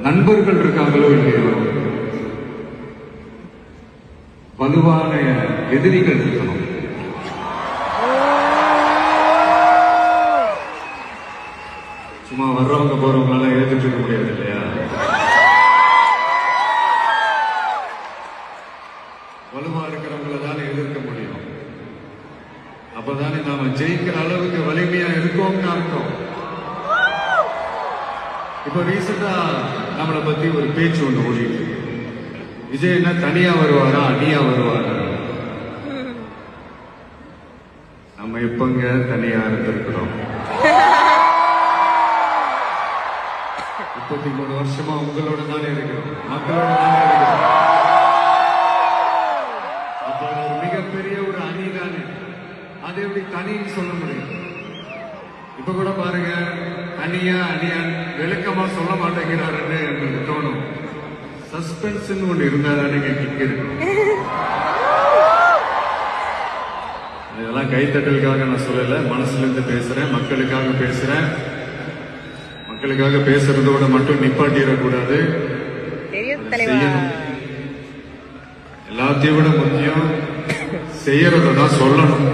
நண்பர்கள் இருக்காங்களோ இல்லையோ, வலுவான எதிரிகள் இருக்கணும். சும்மா வர்றவங்க போறவங்களால எழுதிட்டு இருக்க முடியாது இல்லையா? வலுவா இருக்கிறவங்கள தானே எதிர்க்க முடியும். அப்பதானே நாம ஜெயிக்கிற அளவுக்கு வலிமையா இருக்கோம்னு அர்த்தம். இப்ப ரீசெண்டா நம்மளை பத்தி ஒரு பேச்சு ஒண்ணு ஓடிட்டு, விஜய் என்ன தனியா வருவாரா அணியா வருவாரா? நம்ம எப்பங்க தனியா இருந்திருக்கிறோம்? 33 வருஷமா உங்களோட தானே இருக்கிறோம், மக்களோட தானே இருக்கிறோம். அப்ப ஒரு மிகப்பெரிய ஒரு அணி தானே, அது எப்படி தனின்னு சொல்ல முடியும்? இப்ப கூட பாருங்க, தனியா அணியா விளக்கமா சொல்ல மாட்டேங்கிறாருன்னு எனக்கு தோணும். சஸ்பென்ஸ் ஒண்ணு இருந்தாதானே கிக் இருக்கும். இதெல்லாம் கைத்தட்டலுக்காக நான் சொல்லல, மனசுல இருந்து பேசுறேன், மக்களுக்காக பேசுறேன். மக்களுக்காக பேசுறதோட மட்டும் நிப்பாட்டிடக்கூடாது, செய்யணும். எல்லாத்தையும் விட முக்கியம் செய்யறதான் சொல்லணும்.